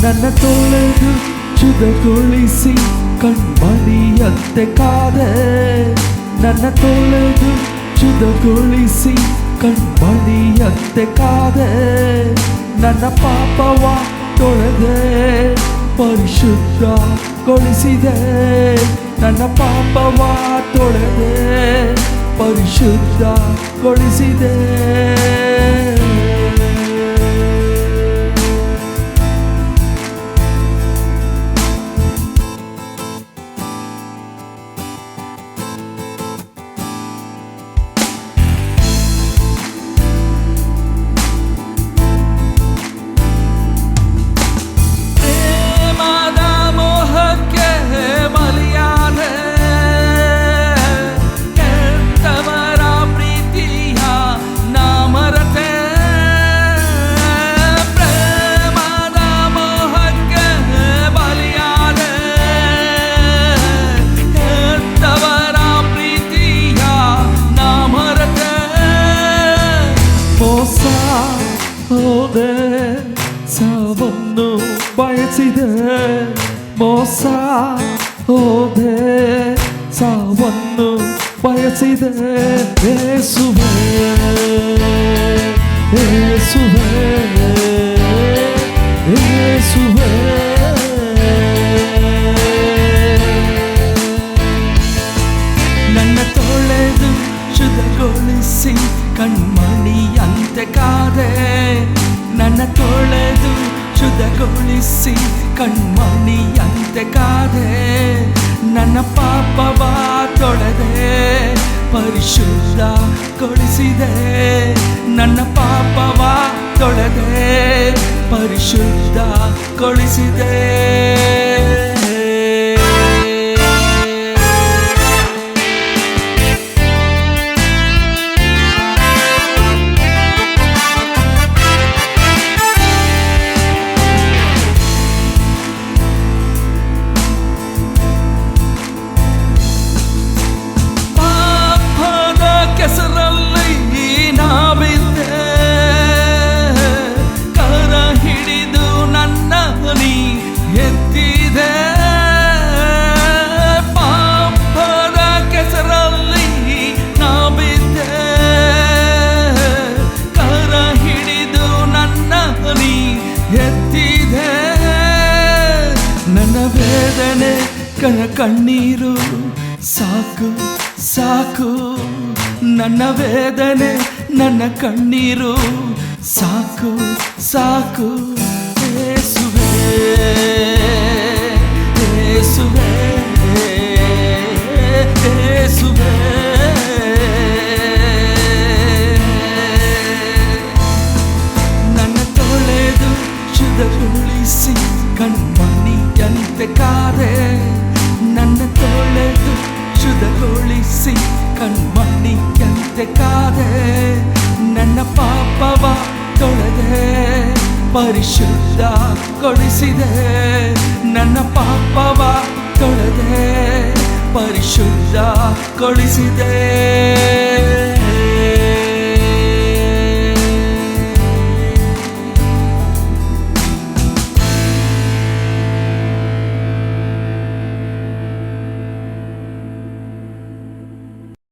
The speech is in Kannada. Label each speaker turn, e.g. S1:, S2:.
S1: ನನ್ನ ತೊಳೆದು ಶುದ್ಧಗೊಳಿಸಿ ಕಣ್ಮಣಿಯಂತೆ ಕಾದೆ. ನನ್ನ ತೊಳೆದು ಶುದ್ಧಗೊಳಿಸಿ ಕಣ್ಮಣಿಯಂತೆ ಕಾದೆ. ನನ್ನ ಪಾಪವ ತೊಳೆದೆ ಪರಿಶುದ್ಧಗೊಳಿಸಿದೆ. ನನ್ನ ಪಾಪವ ತೊಳೆದೆ ಪರಿಶುದ್ಧಗೊಳಿಸಿದೆ. ಸಾವನ್ನು ಬಯಸಿದೆ, ಮೋಸ ಹೋದೆ, ಸಾವನ್ನು ಬಯಸಿದೆ. ಯೇಸುವೇ ಯೇಸುವೇ ಯೇಸುವೇ, ನನ್ನ ತೊಳೆದು ಶುದ್ಧಗೊಳಿಸಿ ಕಣ್ಮಣಿಯಂತೆ ಕಾದೆ. ನನ್ನ ತೊಳೆದು ಶುದ್ಧಗೊಳಿಸಿ ಕಣ್ಮಣಿಯಂತೆ ಕಾದೆ. ನನ್ನ ಪಾಪವ ತೊಳೆದೆ ಪರಿಶುದ್ಧಗೊಳಿಸಿದೆ. ನನ್ನ ಪಾಪವ ತೊಳೆದೆ ಪರಿಶುದ್ಧಗೊಳಿಸಿದೆ. ನನ್ನ ವೇದನೆ ಕಣ್ಣೀರು ಸಾಕು ಸಾಕು. ನನ್ನ ವೇದನೆ ನನ್ನ ಕಣ್ಣೀರು ಸಾಕು ಸಾಕು. ಯೇಸುವೇ ಯೇಸುವೇ ಯೇಸುವೇ, ನನ್ನ ತೊಳೆದು ಶುದ್ಧಗೊಳಿಸಿ ಕಣ್ಮಣಿಯಂತೆ ಕಾದೆ. ನನ್ನ ತೊಳೆದು ಶುದ್ಧಗೊಳಿಸಿ ಕಣ್ಮಣಿಯಂತೆ ಕಾದೆ. ನನ್ನ ಪಾಪವ ತೊಳೆದೆ ಪರಿಶುದ್ಧಗೊಳಿಸಿದೆ. ನನ್ನ ಪಾಪವ ತೊಳೆದೆ ಪರಿಶುದ್ಧಗೊಳಿಸಿದೆ.